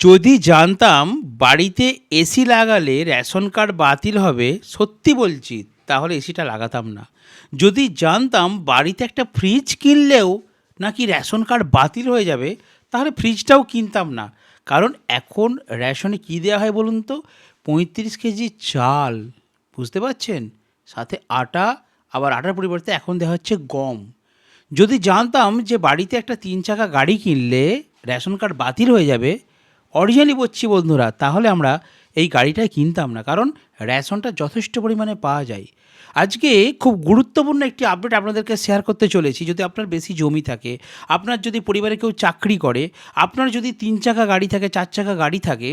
যদি জানতাম বাড়িতে এসি লাগালে রেশন কার্ড বাতিল হবে, সত্যি বলছি তাহলে এসিটা লাগাতাম না। যদি জানতাম বাড়িতে একটা ফ্রিজ কিনলেও নাকি রেশন কার্ড বাতিল হয়ে যাবে, তাহলে ফ্রিজটাও কিনতাম না। কারণ এখন রেশনে কী দেওয়া হয় বলুন তো? 35 কেজি চাল, বুঝতে পারছেন, সাথে আটা, আবার আটার পরিবর্তে এখন দেওয়া হচ্ছে গম। যদি জানতাম যে বাড়িতে একটা 3 চাকা গাড়ি কিনলে রেশন কার্ড বাতিল হয়ে যাবে, অরিজিনালি বলছি বন্ধুরা, তাহলে আমরা এই গাড়িটাই কিনতাম না। কারণ রেশনটা যথেষ্ট পরিমাণে পাওয়া যায়। আজকে খুব গুরুত্বপূর্ণ একটি আপডেট আপনাদেরকে শেয়ার করতে চলেছি। যদি আপনার বেশি জমি থাকে, আপনার যদি পরিবারে কেউ চাকরি করে, আপনার যদি 3 চাকা গাড়ি থাকে, 4 চাকা গাড়ি থাকে,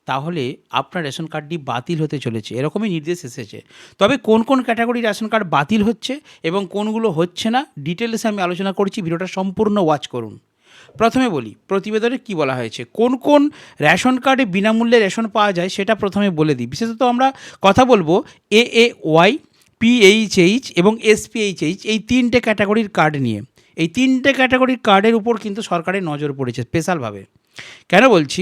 তাহলে আপনার রেশন কার্ডটি বাতিল হতে চলেছে, এরকমই নির্দেশ এসেছে। তবে কোন কোন ক্যাটাগরির রেশন কার্ড বাতিল হচ্ছে এবং কোনগুলো হচ্ছে না, ডিটেলসে আমি আলোচনা করছি। ভিডিওটা সম্পূর্ণ ওয়াচ করুন। প্রথমে বলি প্রতিবেদনে কি বলা হয়েছে, কোন কোন রেশন কার্ডে বিনামূল্যে রেশন পাওয়া যায় সেটা প্রথমে বলে দিই। বিশেষত আমরা কথা বলবো AAY, PHH এবং SPHH এই 3টে ক্যাটাগরির কার্ড নিয়ে। এই 3টে ক্যাটাগরির কার্ডের উপর কিন্তু সরকারের নজর পড়েছে স্পেশালভাবে। কেন বলছি?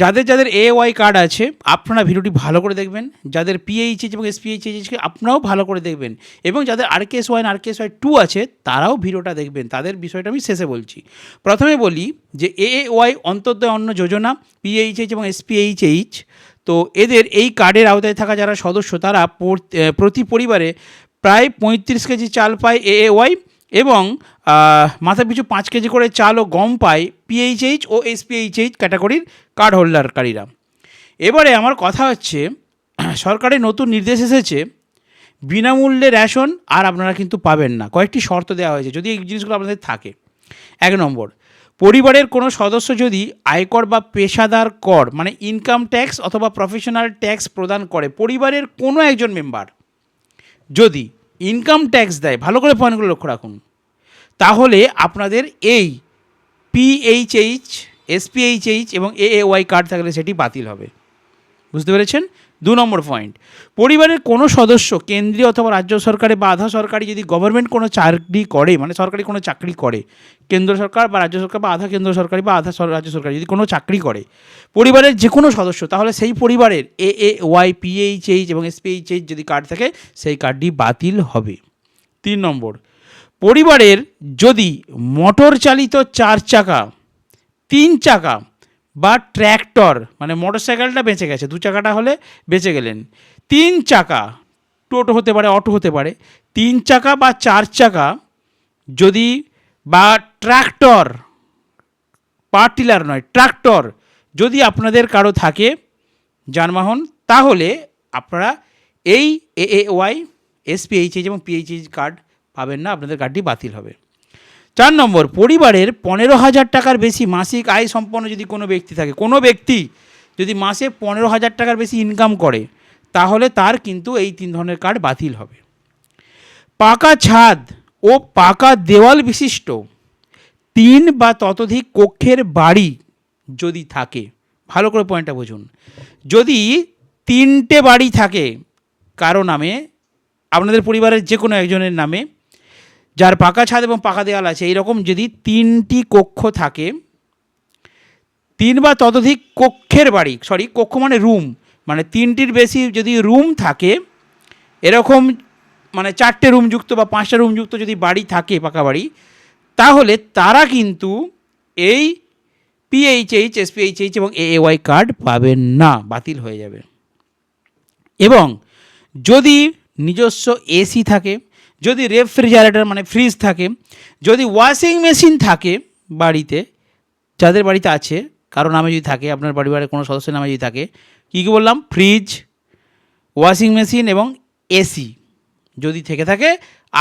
যাদের যাদের AAY কার্ড আছে আপনারা ভিডিওটি ভালো করে দেখবেন, যাদের PHH এবং SPHH আপনারাও ভালো করে দেখবেন, এবং যাদের RKS1 RKS2 আছে তারাও ভিডিওটা দেখবেন। তাদের বিষয়টা আমি শেষে বলছি। প্রথমে বলি যে AAY অন্তর্দয় অন্ন যোজনা, PHH এবং SPHH, তো এদের এই কার্ডের আওতায় থাকা যারা সদস্য তারা প্রতি পরিবারে প্রায় 35 কেজি চাল পায় AAY, এবং মাথাপিছু 5 কেজি করে চাল ও গম পায় PHH ও SPHH ক্যাটাগরির কার্ড হোল্ডারকারীরা। এবারে আমার কথা হচ্ছে, সরকারের নতুন নির্দেশ এসেছে, বিনামূল্যে রেশন আর আপনারা কিন্তু পাবেন না। কয়েকটি শর্ত দেওয়া হয়েছে যদি এই জিনিসগুলো আপনাদের থাকে। 1 নম্বর, পরিবারের কোনো সদস্য যদি আয়কর বা পেশাদার কর মানে ইনকাম ট্যাক্স অথবা প্রফেশনাল ট্যাক্স প্রদান করে, পরিবারের কোনো একজন মেম্বার যদি ইনকাম ট্যাক্স দেয়, ভালো করে পয়েন্টগুলো লক্ষ্য রাখুন, তাহলে আপনাদের এই PHH, SPHH এবং AAY কার্ড থাকলে সেটি বাতিল হবে। বুঝতে পেরেছেন? 2 নম্বর পয়েন্ট, পরিবারের কোনো সদস্য কেন্দ্রীয় অথবা রাজ্য সরকারে বা আধা সরকারি যদি গভর্নমেন্ট কোনো চাকরি করে, মানে সরকারি কোনো চাকরি করে, কেন্দ্র সরকার বা রাজ্য সরকার বা আধা কেন্দ্র সরকারি বা আধা রাজ্য সরকারি যদি কোনো চাকরি করে পরিবারের যে কোনো সদস্য, তাহলে সেই পরিবারের AAY, PHH এবং SPHH যদি কার্ড থাকে সেই কার্ডটি বাতিল হবে। 3 নম্বর, পরিবারের যদি মোটর চালিত 4 চাকা, 3 চাকা বা ট্র্যাক্টর, মানে মোটরসাইকেলটা বেঁচে গেছে, 2 চাকাটা হলে বেঁচে গেলেন, 3 চাকা, টোটো হতে পারে, অটো হতে পারে, 3 চাকা বা 4 চাকা যদি, বা ট্র্যাক্টর, পাওয়ার টিলার নয় ট্র্যাক্টর যদি আপনাদের কারো থাকে যানবাহন, তাহলে আপনারা এই AAY, SPHH এবং PHH কার্ড পাবেন না, আপনাদের কার্ডটি বাতিল হবে। 4 নম্বর, পরিবারের 15,000 টাকার বেশি মাসিক আয় সম্পন্ন যদি কোনো ব্যক্তি থাকে, কোনো ব্যক্তি যদি মাসে 15,000 টাকার বেশি ইনকাম করে, তাহলে তার কিন্তু এই 3 ধরনের কার্ড বাতিল হবে। পাকা ছাদ ও পাকা দেওয়াল বিশিষ্ট 3 বা ততোধিক কক্ষের বাড়ি যদি থাকে, ভালো করে পয়েন্টটা বুঝুন, যদি 3টে বাড়ি থাকে কারো নামে, আপনাদের পরিবারের যে কোনো একজনের নামে, যার পাকা ছাদ এবং পাকা দেওয়াল আছে, এইরকম যদি 3টি কক্ষ থাকে, 3 বা ততোধিক কক্ষের বাড়ি, কক্ষ মানে রুম, মানে 3টির বেশি যদি রুম থাকে, এরকম মানে 4টে রুমযুক্ত বা 5টা রুমযুক্ত যদি বাড়ি থাকে, পাকা বাড়ি, তাহলে তারা কিন্তু এই PHH, SPHH এবং AAY কার্ড পাবেন না, বাতিল হয়ে যাবে। এবং যদি নিজস্ব এসি থাকে, যদি রেফ্রিজারেটর মানে ফ্রিজ থাকে, যদি ওয়াশিং মেশিন থাকে বাড়িতে, যাদের বাড়িতে আছে কারো নামে যদি থাকে, আপনার পরিবারের কোনো সদস্যের নামে যদি থাকে, কী কী বললাম, ফ্রিজ, ওয়াশিং মেশিন এবং এসি যদি থেকে থাকে,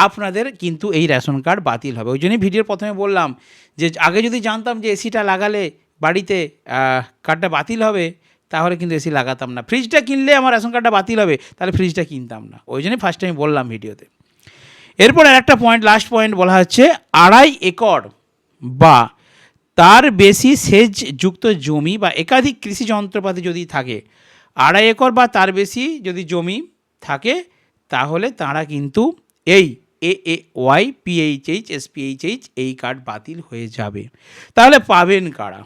আপনাদের কিন্তু এই রেশন কার্ড বাতিল হবে। ওই জন্যই ভিডিওর প্রথমে বললাম যে আগে যদি জানতাম যে এসিটা লাগালে বাড়িতে কার্ডটা বাতিল হবে, তাহলে কিন্তু এসি লাগাতাম না। ফ্রিজটা কিনলে আমার রেশন কার্ডটা বাতিল হবে, তাহলে ফ্রিজটা কিনতাম না। ওই জন্যই ফার্স্ট টাইম বললাম ভিডিওতে। এরপর আরেকটা পয়েন্ট, লাস্ট পয়েন্ট বলা হচ্ছে, 2.5 একর বা তার বেশি সেচযুক্ত জমি বা একাধিক কৃষি যন্ত্রপাতি যদি থাকে, 2.5 একর বা তার বেশি যদি জমি থাকে, তাহলে তারা কিন্তু এই AAY, PHH, SPHH এই কার্ড বাতিল হয়ে যাবে। তাহলে পাবেন কারা?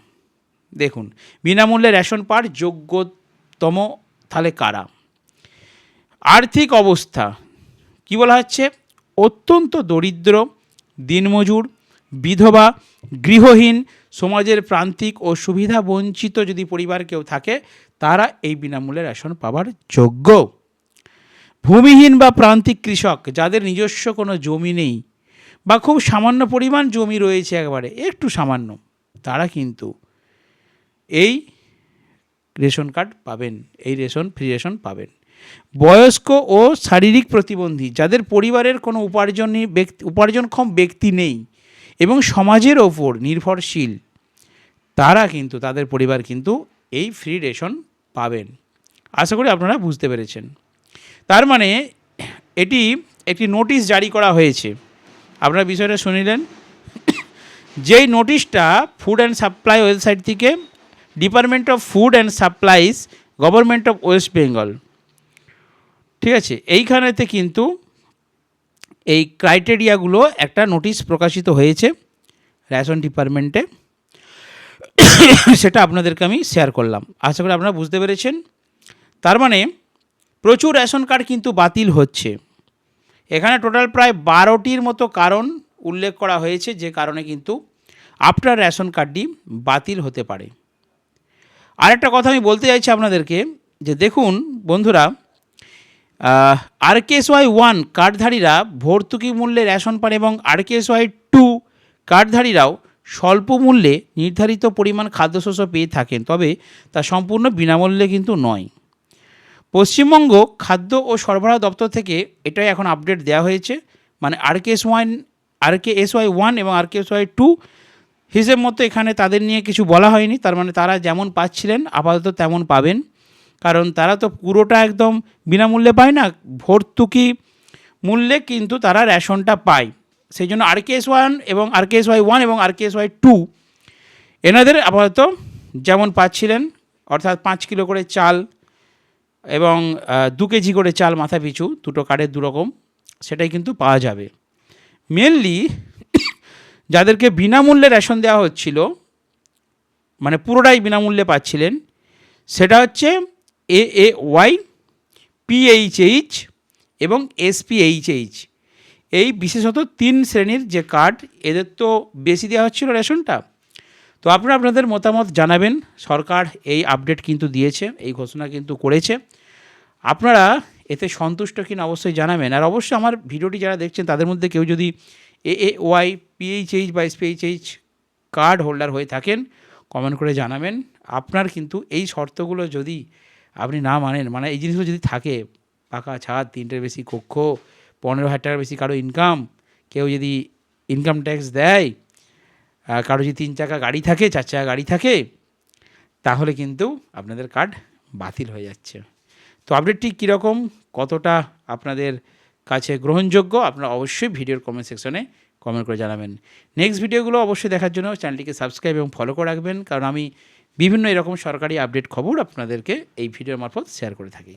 দেখুন, বিনামূল্যে রেশন পাওয়ার যোগ্যতম তাহলে কারা? আর্থিক অবস্থা কি বলা হচ্ছে? অত্যন্ত দরিদ্র, দিনমজুর, বিধবা, গৃহহীন, সমাজের প্রান্তিক ও সুবিধা বঞ্চিত যদি পরিবার কেউ থাকে তারা এই বিনামূল্যে রেশন পাওয়ার যোগ্য। ভূমিহীন বা প্রান্তিক কৃষক যাদের নিজস্ব কোনো জমি নেই বা খুব সামান্য পরিমাণ জমি রয়েছে, একবারে একটু সামান্য, তারা কিন্তু এই রেশন কার্ড পাবেন, এই ফ্রি রেশন পাবেন। বয়স্ক ও শারীরিক প্রতিবন্ধী যাদের পরিবারের কোনো উপার্জনক্ষম ব্যক্তি নেই এবং সমাজের ওপর নির্ভরশীল, তারা কিন্তু তাদের পরিবার কিন্তু এই ফ্রি রেশন পাবেন। আশা করি আপনারা বুঝতে পেরেছেন। তার মানে এটি একটি নোটিশ জারি করা হয়েছে, আপনারা বিষয়টা শুনিলেন। যেই নোটিশটা ফুড অ্যান্ড সাপ্লাই ওয়েবসাইট থেকে department of food and supplies, government of West Bengal, ঠিক আছে, এইখানেতে কিন্তু এই ক্রাইটেরিয়াগুলো একটা নোটিশ প্রকাশিত হয়েছে রেশন ডিপার্টমেন্টে, সেটা আপনাদেরকে আমি শেয়ার করলাম। আশা করি আপনারা বুঝতে পেরেছেন। তার মানে প্রচুর রেশন কার্ড কিন্তু বাতিল হচ্ছে। এখানে টোটাল প্রায় 12টির মতো কারণ উল্লেখ করা হয়েছে, যে কারণে কিন্তু আপনার রেশন কার্ডটি বাতিল হতে পারে। আরেকটা কথা আমি বলতে চাইছি আপনাদেরকে, যে দেখুন বন্ধুরা, RKSY 1 কার্ডধারীরা ভর্তুকি মূল্যে রেশন পান এবং RKSY 2 কার্ডধারীরাও স্বল্প মূল্যে নির্ধারিত পরিমাণ খাদ্যশস্য পেয়ে থাকেন, তবে তা সম্পূর্ণ বিনামূল্যে কিন্তু নয়। পশ্চিমবঙ্গ খাদ্য ও সরবরাহ দপ্তর থেকে এটাই এখন আপডেট দেওয়া হয়েছে, মানে RKSY 1 এবং RKSY 2 হিসেব মতো এখানে তাদের নিয়ে কিছু বলা হয়নি। তার মানে তারা যেমন পাচ্ছিলেন আপাতত তেমন পাবেন, কারণ তারা তো পুরোটা একদম বিনামূল্যে পায় না, ভর্তুকি মূল্যে কিন্তু তারা রেশনটা পায়। সেই জন্য RKS1 এবং RKSY 1 এবং RKSY 2 এনাদের আপাতত যেমন পাচ্ছিলেন, অর্থাৎ 5 কিলো করে চাল এবং 2 কেজি করে চাল মাথা পিছু, দুটো কার্ডের দুরকম, সেটাই কিন্তু পাওয়া যাবে। মেনলি যাদেরকে বিনামূল্যে রেশন দেওয়া হচ্ছিল, মানে পুরোটাই বিনামূল্যে পাচ্ছিলেন, সেটা হচ্ছে AAY, PHH এবং SPHH। এই বিশেষত 3 শ্রেণীর যে কার্ড, এদের তো বেশি দেওয়া হচ্ছিল রেশনটা। তো আপনারা আপনাদের মতামত জানাবেন। সরকার এই আপডেট কিন্তু দিয়েছে, এই ঘোষণা কিন্তু করেছে। আপনারা এতে সন্তুষ্ট কিনা অবশ্যই জানাবেন। আর অবশ্যই আমার ভিডিওটি যারা দেখছেন তাদের মধ্যে কেউ যদি AAY, PHH বা SPHH কার্ড হোল্ডার হয়ে থাকেন, কমেন্ট করে জানাবেন। আপনার কিন্তু এই শর্তগুলো যদি আপনি না মানেন, মানে এই জিনিসগুলো যদি থাকে, পাকা ছাদ, 3টের বেশি কক্ষ, 15,000 টাকার বেশি কারো ইনকাম, কেউ যদি ইনকাম ট্যাক্স দেয়, কারো যদি 3 চাকা গাড়ি থাকে, 4 চাকা গাড়ি থাকে, তাহলে কিন্তু আপনাদের কার্ড বাতিল হয়ে যাচ্ছে। তো আপডেটটি কীরকম, কতটা আপনাদের কাছে গ্রহণযোগ্য, আপনারা অবশ্যই ভিডিওর কমেন্ট সেকশনে কমেন্ট করে জানাবেন। নেক্সট ভিডিওগুলো অবশ্যই দেখার জন্য চ্যানেলটিকে সাবস্ক্রাইব এবং ফলো করে রাখবেন, কারণ আমি বিভিন্ন এরকম সরকারি আপডেট খবর আপনাদেরকে এই ভিডিওর মারফত শেয়ার করে থাকি।